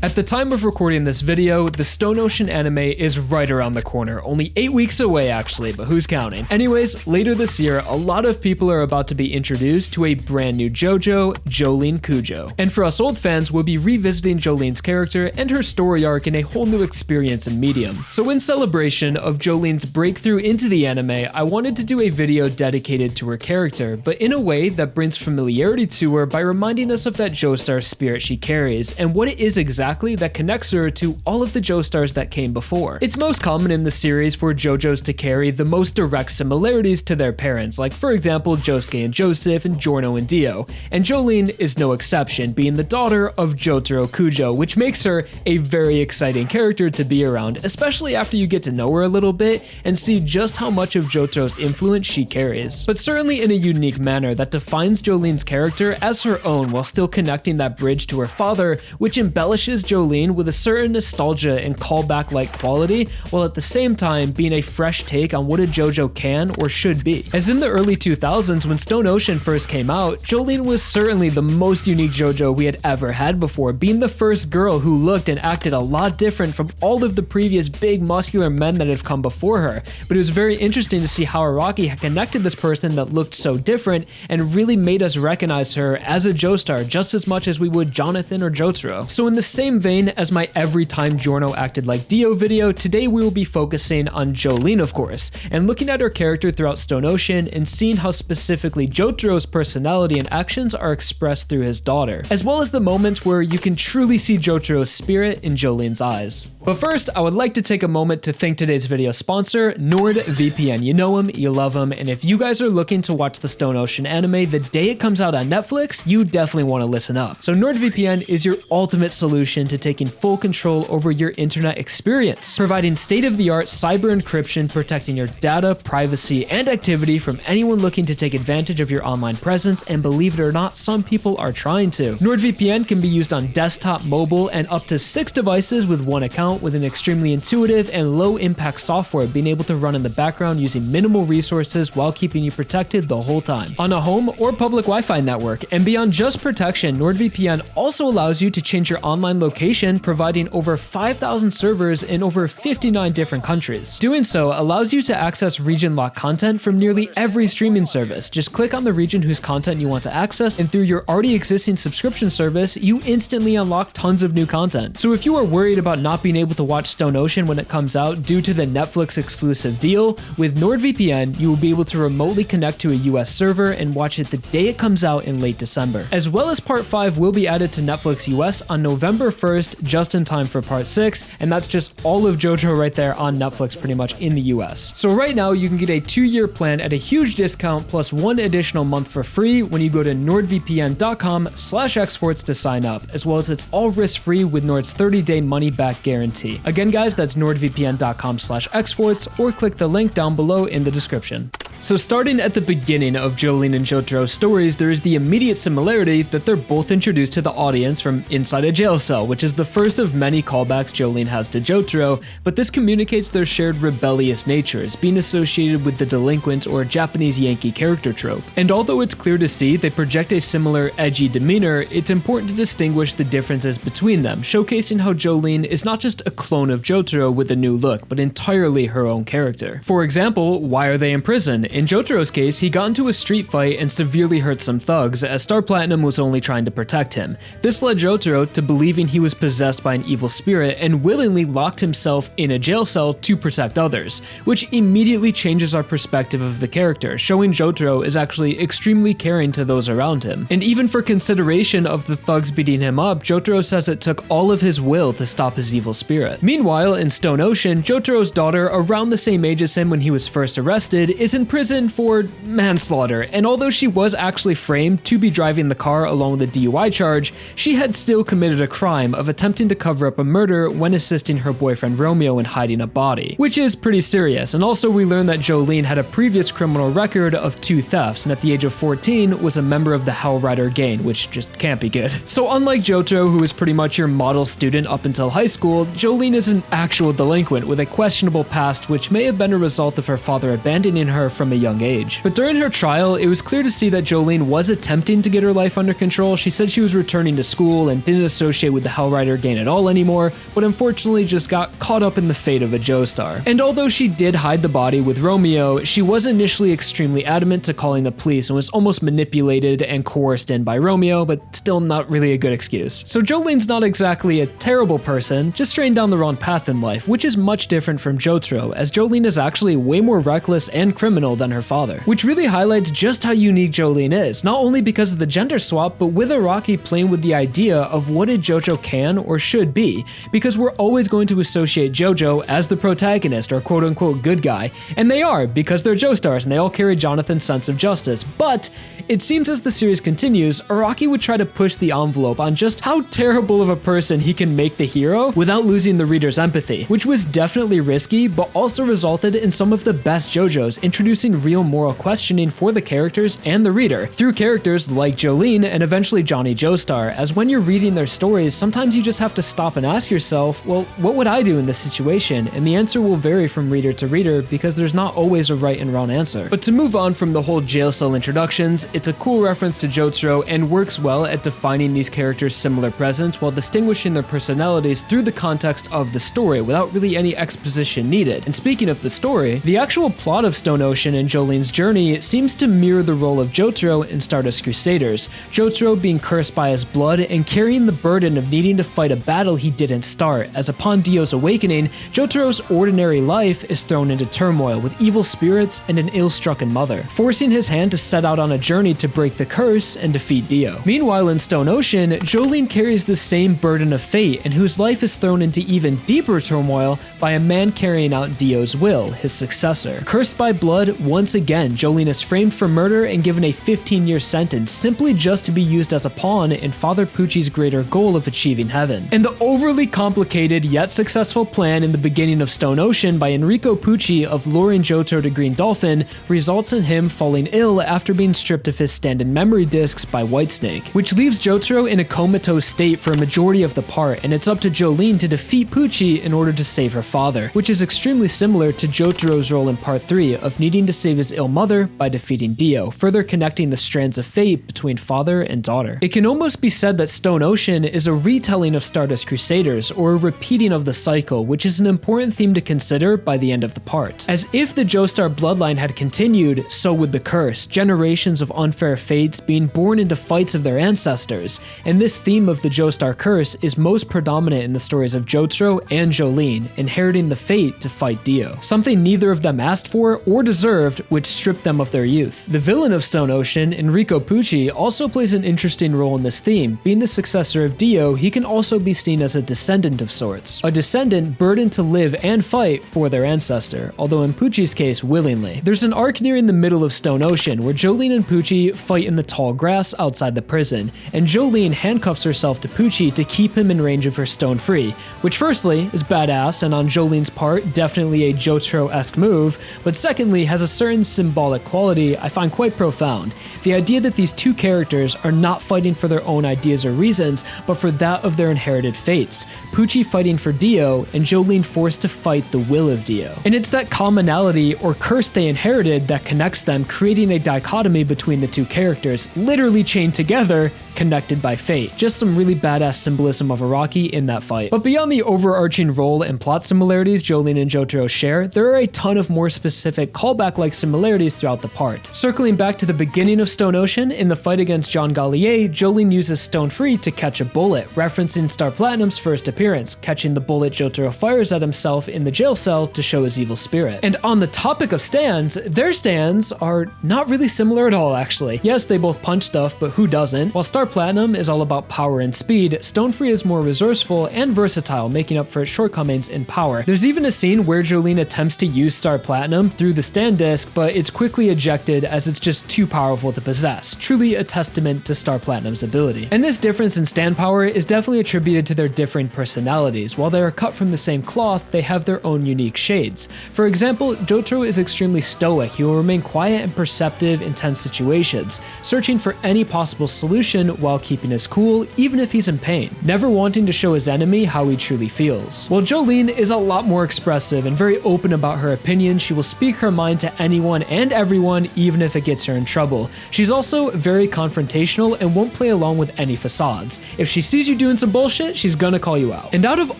At the time of recording this video, the Stone Ocean anime is right around the corner, only 8 weeks away actually, but who's counting? Anyways, later this year, a lot of people are about to be introduced to a brand new JoJo, Jolyne Kujo. And for us old fans, we'll be revisiting Jolyne's character and her story arc in a whole new experience and medium. So in celebration of Jolyne's breakthrough into the anime, I wanted to do a video dedicated to her character, but in a way that brings familiarity to her by reminding us of that Joestar spirit she carries, and what it is exactly that connects her to all of the Joestars that came before. It's most common in the series for JoJos to carry the most direct similarities to their parents, like for example Josuke and Joseph and Giorno and Dio, and Jolyne is no exception, being the daughter of Jotaro Kujo, which makes her a very exciting character to be around, especially after you get to know her a little bit and see just how much of Jotaro's influence she carries, but certainly in a unique manner that defines Jolyne's character as her own while still connecting that bridge to her father, which embellishes Jolyne with a certain nostalgia and callback-like quality, while at the same time being a fresh take on what a JoJo can or should be. As in the early 2000s when Stone Ocean first came out, Jolyne was certainly the most unique JoJo we had ever had before, being the first girl who looked and acted a lot different from all of the previous big muscular men that have come before her. But it was very interesting to see how Araki had connected this person that looked so different and really made us recognize her as a Joestar just as much as we would Jonathan or Jotaro. So in the same vein as my Every Time Giorno Acted Like Dio video, today we will be focusing on Jolyne, of course, and looking at her character throughout Stone Ocean and seeing how specifically Jotaro's personality and actions are expressed through his daughter, as well as the moments where you can truly see Jotaro's spirit in Jolyne's eyes. But first, I would like to take a moment to thank today's video sponsor, NordVPN. You know him, you love him, and if you guys are looking to watch the Stone Ocean anime the day it comes out on Netflix, you definitely want to listen up. So NordVPN is your ultimate solution to taking full control over your internet experience, providing state-of-the-art cyber encryption, protecting your data, privacy, and activity from anyone looking to take advantage of your online presence, and believe it or not, some people are trying to. NordVPN can be used on desktop, mobile, and up to 6 devices with one account, with an extremely intuitive and low-impact software being able to run in the background using minimal resources while keeping you protected the whole time on a home or public Wi-Fi network. And beyond just protection, NordVPN also allows you to change your online location, providing over 5,000 servers in over 59 different countries. Doing so allows you to access region-locked content from nearly every streaming service. Just click on the region whose content you want to access, and through your already existing subscription service, you instantly unlock tons of new content. So if you are worried about not being able to watch Stone Ocean when it comes out due to the Netflix exclusive deal, with NordVPN, you will be able to remotely connect to a US server and watch it the day it comes out in late December. As well as Part 5 will be added to Netflix US on November 1st, just in time for Part 6, and that's just all of JoJo right there on Netflix pretty much in the US. So right now you can get a 2-year plan at a huge discount plus 1 additional month for free when you go to nordvpn.com/exports to sign up, as well as it's all risk-free with Nord's 30-day money-back guarantee. Again guys, that's nordvpn.com/exports, or click the link down below in the description. So starting at the beginning of Jolyne and Jotaro's stories, there is the immediate similarity that they're both introduced to the audience from inside a jail cell, which is the first of many callbacks Jolyne has to Jotaro, but this communicates their shared rebellious natures, being associated with the delinquent or Japanese Yankee character trope. And although it's clear to see they project a similar edgy demeanor, it's important to distinguish the differences between them, showcasing how Jolyne is not just a clone of Jotaro with a new look, but entirely her own character. For example, why are they in prison? In Jotaro's case, he got into a street fight and severely hurt some thugs, as Star Platinum was only trying to protect him. This led Jotaro to believing he was possessed by an evil spirit and willingly locked himself in a jail cell to protect others, which immediately changes our perspective of the character, showing Jotaro is actually extremely caring to those around him. And even for consideration of the thugs beating him up, Jotaro says it took all of his will to stop his evil spirit. Meanwhile, in Stone Ocean, Jotaro's daughter, around the same age as him when he was first arrested, is in prison for manslaughter, and although she was actually framed to be driving the car along with a DUI charge, she had still committed a crime of attempting to cover up a murder when assisting her boyfriend Romeo in hiding a body, which is pretty serious. And also we learned that Jolyne had a previous criminal record of 2 thefts, and at the age of 14 was a member of the Hell Rider gang, which just can't be good. So unlike Jotaro, who is pretty much your model student up until high school, Jolyne is an actual delinquent with a questionable past, which may have been a result of her father abandoning her from from a young age. But during her trial, it was clear to see that Jolyne was attempting to get her life under control. She said she was returning to school and didn't associate with the Hellrider gang at all anymore, but unfortunately just got caught up in the fate of a Joestar. And although she did hide the body with Romeo, she was initially extremely adamant to calling the police and was almost manipulated and coerced in by Romeo, but still not really a good excuse. So Jolyne's not exactly a terrible person, just straying down the wrong path in life, which is much different from Jotaro, as Jolyne is actually way more reckless and criminal than her father. Which really highlights just how unique Jolyne is, not only because of the gender swap, but with Araki playing with the idea of what a JoJo can or should be, because we're always going to associate JoJo as the protagonist or quote-unquote good guy, and they are, because they're Joestars and they all carry Jonathan's sense of justice. But it seems as the series continues, Araki would try to push the envelope on just how terrible of a person he can make the hero without losing the reader's empathy, which was definitely risky, but also resulted in some of the best JoJos, introducing real moral questioning for the characters and the reader, through characters like Jolyne and eventually Johnny Joestar, as when you're reading their stories, sometimes you just have to stop and ask yourself, well, what would I do in this situation? And the answer will vary from reader to reader, because there's not always a right and wrong answer. But to move on from the whole jail cell introductions, it's a cool reference to Jotaro and works well at defining these characters' similar presence while distinguishing their personalities through the context of the story without really any exposition needed. And speaking of the story, the actual plot of Stone Ocean and Jolyne's journey seems to mirror the role of Jotaro in Stardust Crusaders, Jotaro being cursed by his blood and carrying the burden of needing to fight a battle he didn't start, as upon Dio's awakening, Jotaro's ordinary life is thrown into turmoil with evil spirits and an ill-stricken mother, forcing his hand to set out on a journey to break the curse and defeat Dio. Meanwhile, in Stone Ocean, Jolyne carries the same burden of fate, and whose life is thrown into even deeper turmoil by a man carrying out Dio's will, his successor. Cursed by blood, once again, Jolyne is framed for murder and given a 15-year sentence simply just to be used as a pawn in Father Pucci's greater goal of achieving heaven. And the overly complicated yet successful plan in the beginning of Stone Ocean by Enrico Pucci of luring Jotaro to Green Dolphin results in him falling ill after being stripped of his stand-in memory discs by Whitesnake, which leaves Jotaro in a comatose state for a majority of the part, and it's up to Jolyne to defeat Pucci in order to save her father, which is extremely similar to Jotaro's role in part 3 of needing to save his ill mother by defeating Dio, further connecting the strands of fate between father and daughter. It can almost be said that Stone Ocean is a retelling of Stardust Crusaders, or a repeating of the cycle, which is an important theme to consider by the end of the part. As if the Joestar bloodline had continued, so would the curse, generations of unfair fates being born into fights of their ancestors, and this theme of the Joestar curse is most predominant in the stories of Jotaro and Jolyne, inheriting the fate to fight Dio, something neither of them asked for or deserved, which stripped them of their youth. The villain of Stone Ocean, Enrico Pucci, also plays an interesting role in this theme. Being the successor of Dio, he can also be seen as a descendant of sorts, a descendant burdened to live and fight for their ancestor, although in Pucci's case, willingly. There's an arc nearing the middle of Stone Ocean where Jolyne and Pucci fight in the tall grass outside the prison, and Jolyne handcuffs herself to Pucci to keep him in range of her stone free, which firstly is badass and on Jolyne's part definitely a Jotaro-esque move, but secondly has a certain symbolic quality I find quite profound. The idea that these two characters are not fighting for their own ideas or reasons, but for that of their inherited fates. Pucci fighting for Dio, and Jolyne forced to fight the will of Dio. And it's that commonality or curse they inherited that connects them, creating a dichotomy between the two characters, literally chained together, connected by fate. Just some really badass symbolism of Araki in that fight. But beyond the overarching role and plot similarities Jolyne and Jotaro share, there are a ton of more specific callback-like similarities throughout the part. Circling back to the beginning of Stone Ocean, in the fight against John Gallier, Jolyne uses Stone Free to catch a bullet, referencing Star Platinum's first appearance, catching the bullet Jotaro fires at himself in the jail cell to show his evil spirit. And on the topic of stands, their stands are not really similar at all, actually. Yes, they both punch stuff, but who doesn't? While Star Platinum is all about power and speed, Stone Free is more resourceful and versatile, making up for its shortcomings in power. There's even a scene where Jolyne attempts to use Star Platinum through the stand disc, but it's quickly ejected as it's just too powerful to possess, truly a testament to Star Platinum's ability. And this difference in stand power is definitely attributed to their differing personalities. While they are cut from the same cloth, they have their own unique shades. For example, Jotaro is extremely stoic. He will remain quiet and perceptive in tense situations, situations, searching for any possible solution while keeping his cool, even if he's in pain, never wanting to show his enemy how he truly feels. While Jolyne is a lot more expressive and very open about her opinions, she will speak her mind to anyone and everyone, even if it gets her in trouble. She's also very confrontational and won't play along with any facades. If she sees you doing some bullshit, she's gonna call you out. And out of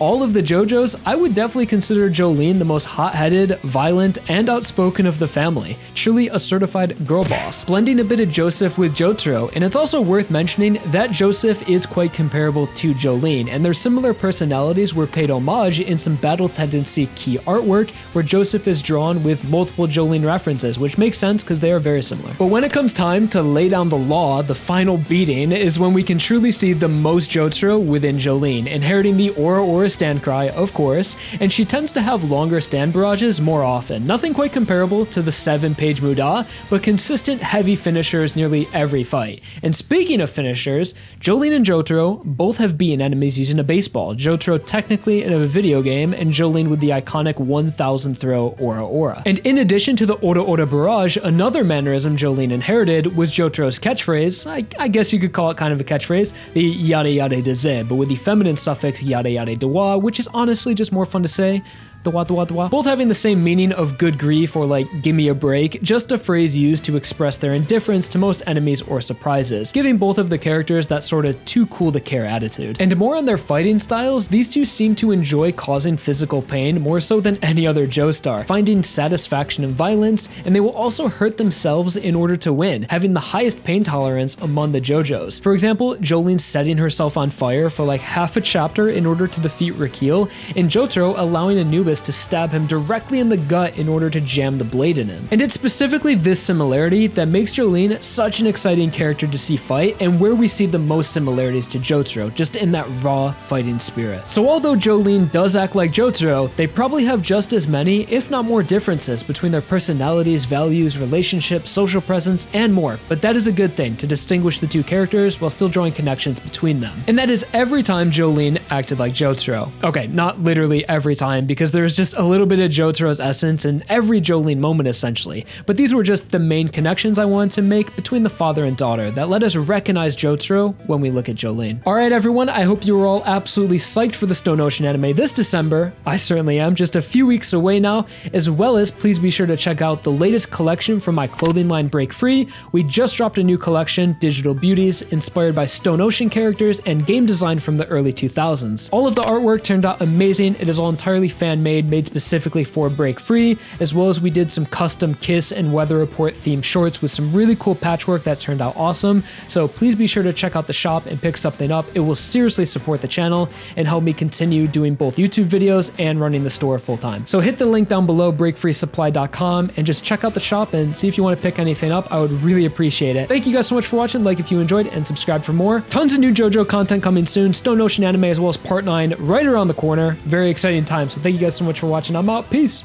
all of the JoJos, I would definitely consider Jolyne the most hot-headed, violent, and outspoken of the family. Truly a certified girl boss, blending a bit of Joseph with Jotaro. And it's also worth mentioning that Joseph is quite comparable to Jolyne, and their similar personalities were paid homage in some battle tendency key artwork where Joseph is drawn with multiple Jolyne references, which makes sense because they are very similar. But when it comes time to lay down the law, the final beating is when we can truly see the most Jotaro within Jolyne, inheriting the Ora Ora stand cry, of course, and she tends to have longer stand barrages more often. Nothing quite comparable to the 7-page Muda, but consistent heavy finishers nearly every fight. And speaking of finishers, Jolyne and Jotaro both have beaten enemies using a baseball, Jotaro technically in a video game, and Jolyne with the iconic 1000 throw Ora Ora. And in addition to the Ora Ora barrage, another mannerism Jolyne inherited was Jotaro's catchphrase, I guess you could call it kind of a catchphrase, the yada yada de, but with the feminine suffix yada yada de, which is honestly just more fun to say. Both having the same meaning of good grief or like gimme a break, just a phrase used to express their indifference to most enemies or surprises, giving both of the characters that sort of too cool to care attitude. And more on their fighting styles, these two seem to enjoy causing physical pain more so than any other Joestar, finding satisfaction in violence, and they will also hurt themselves in order to win, having the highest pain tolerance among the JoJos. For example, Jolyne setting herself on fire for like half a chapter in order to defeat Rakil, and Jotaro allowing Anubis to stab him directly in the gut in order to jam the blade in him. And it's specifically this similarity that makes Jolyne such an exciting character to see fight, and where we see the most similarities to Jotaro, just in that raw fighting spirit. So although Jolyne does act like Jotaro, they probably have just as many, if not more differences between their personalities, values, relationships, social presence, and more. But that is a good thing, to distinguish the two characters while still drawing connections between them. And that is every time Jolyne acted like Jotaro. Okay, not literally every time, because there's just a little bit of Jotaro's essence in every Jolyne moment essentially, but these were just the main connections I wanted to make between the father and daughter that let us recognize Jotaro when we look at Jolyne. Alright everyone, I hope you were all absolutely psyched for the Stone Ocean anime this December. I certainly am, just a few weeks away now, as well as please be sure to check out the latest collection from my clothing line Break Free. We just dropped a new collection, Digital Beauties, inspired by Stone Ocean characters and game design from the early 2000s. All of the artwork turned out amazing. It is all entirely fan-made, made specifically for Break Free, as well as we did some custom Kiss and Weather Report themed shorts with some really cool patchwork that turned out awesome. So please be sure to check out the shop and pick something up. It will seriously support the channel and help me continue doing both YouTube videos and running the store full time. So hit the link down below, breakfreesupply.com, and just check out the shop and see if you want to pick anything up. I would really appreciate it. Thank you guys so much for watching. Like if you enjoyed, and subscribe for more. Tons of new JoJo content coming soon. Stone Ocean anime as well as Part 9 right around the corner. Very exciting time. So thank you guys so much for watching. I'm out. Peace.